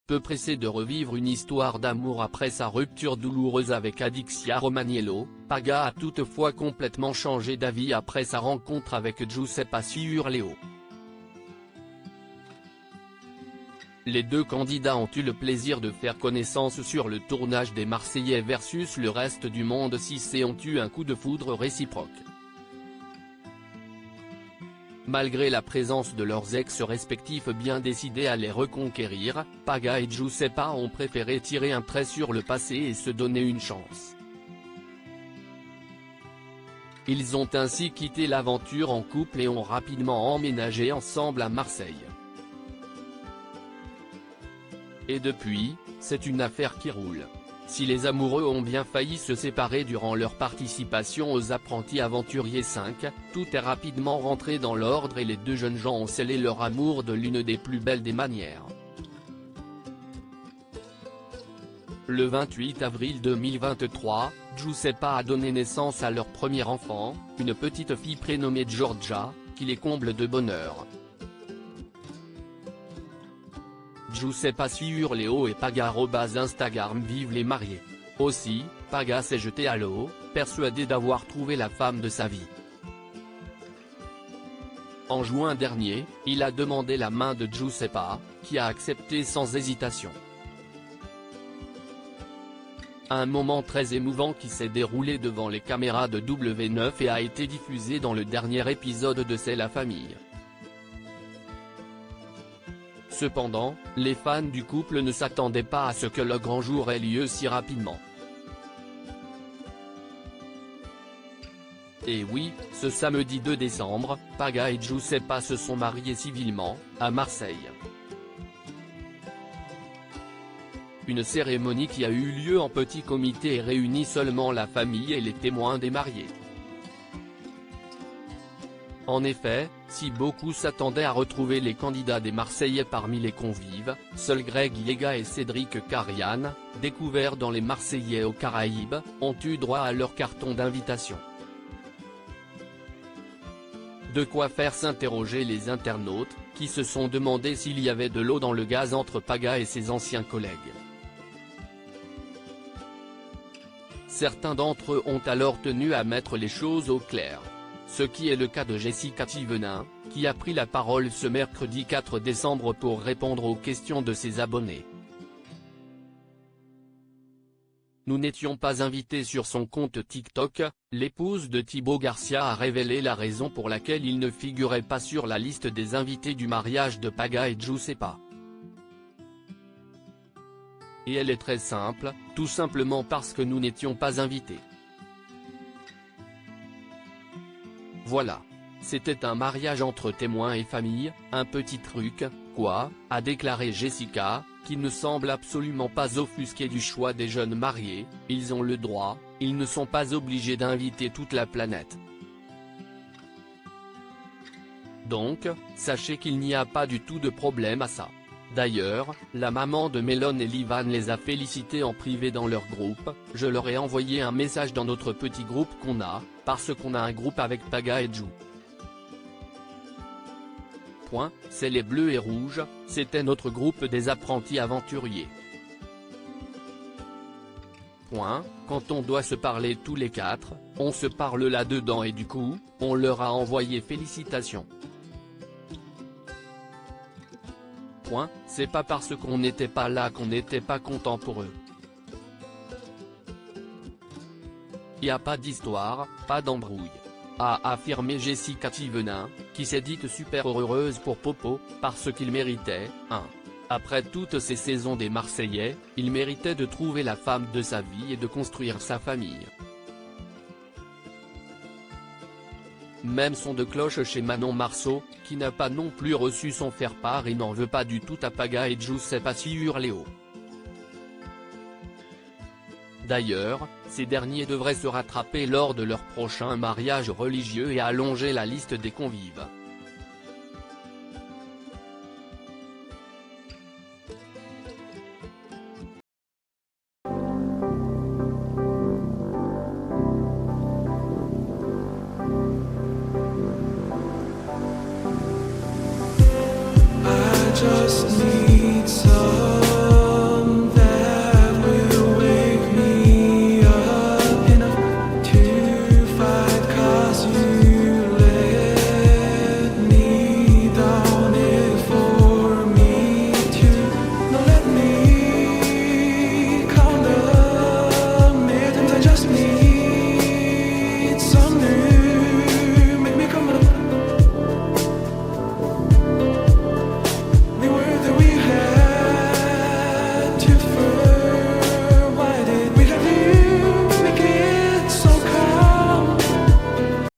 peu pressé de revivre une histoire d'amour après sa rupture douloureuse avec Adixia Romaniello, Paga a toutefois complètement changé d'avis après sa rencontre avec Giuseppa Ciurleo. Les deux candidats ont eu le plaisir de faire connaissance sur le tournage des Marseillais versus le reste du monde 6 et ont eu un coup de foudre réciproque. Malgré la présence de leurs ex respectifs bien décidés à les reconquérir, Paga et Giuseppa ont préféré tirer un trait sur le passé et se donner une chance. Ils ont ainsi quitté l'aventure en couple et ont rapidement emménagé ensemble à Marseille. Et depuis, c'est une affaire qui roule. Si les amoureux ont bien failli se séparer durant leur participation aux Apprentis Aventuriers 5, tout est rapidement rentré dans l'ordre et les deux jeunes gens ont scellé leur amour de l'une des plus belles des manières. Le 28 avril 2023, Giuseppa a donné naissance à leur premier enfant, une petite fille prénommée Giorgia, qui les comble de bonheur. Giuseppa Ciurleo et Paga @Instagram vivent les mariés. Aussi, Paga s'est jeté à l'eau, persuadé d'avoir trouvé la femme de sa vie. En juin dernier, il a demandé la main de Giuseppa, qui a accepté sans hésitation. Un moment très émouvant qui s'est déroulé devant les caméras de W9 et a été diffusé dans le dernier épisode de C'est la famille. Cependant, les fans du couple ne s'attendaient pas à ce que le grand jour ait lieu si rapidement. Et oui, ce samedi 2 décembre, Paga et Giuseppa se sont mariés civilement, à Marseille. Une cérémonie qui a eu lieu en petit comité et réunit seulement la famille et les témoins des mariés. En effet, si beaucoup s'attendaient à retrouver les candidats des Marseillais parmi les convives, seuls Greg Yega et Cédric Karian, découverts dans les Marseillais aux Caraïbes, ont eu droit à leur carton d'invitation. De quoi faire s'interroger les internautes, qui se sont demandé s'il y avait de l'eau dans le gaz entre Paga et ses anciens collègues. Certains d'entre eux ont alors tenu à mettre les choses au clair. Ce qui est le cas de Jessica Thivenin, qui a pris la parole ce mercredi 4 décembre pour répondre aux questions de ses abonnés. Nous n'étions pas invités sur son compte TikTok, l'épouse de Thibaut Garcia a révélé la raison pour laquelle il ne figurait pas sur la liste des invités du mariage de Paga et Giuseppa. Et elle est très simple, tout simplement parce que nous n'étions pas invités. Voilà. C'était un mariage entre témoins et famille, un petit truc, quoi, a déclaré Jessica, qui ne semble absolument pas offusquée du choix des jeunes mariés. Ils ont le droit, ils ne sont pas obligés d'inviter toute la planète. Donc, sachez qu'il n'y a pas du tout de problème à ça. D'ailleurs, la maman de Mélone et Livan les a félicités en privé dans leur groupe. Je leur ai envoyé un message dans notre petit groupe qu'on a, parce qu'on a un groupe avec Paga et Giu. C'est les bleus et rouges, c'était notre groupe des apprentis aventuriers. Quand on doit se parler tous les quatre, on se parle là-dedans et du coup, on leur a envoyé félicitations. C'est pas parce qu'on n'était pas là qu'on n'était pas content pour eux. Y a pas d'histoire, pas d'embrouille. A affirmé Jessica Thivenin, qui s'est dite super heureuse pour Popo, parce qu'il méritait, après toutes ces saisons des Marseillais, il méritait de trouver la femme de sa vie et de construire sa famille. Même son de cloche chez Manon Marceau, qui n'a pas non plus reçu son faire-part et n'en veut pas du tout à Paga et Giuseppa Ciurleo. D'ailleurs, ces derniers devraient se rattraper lors de leur prochain mariage religieux et allonger la liste des convives.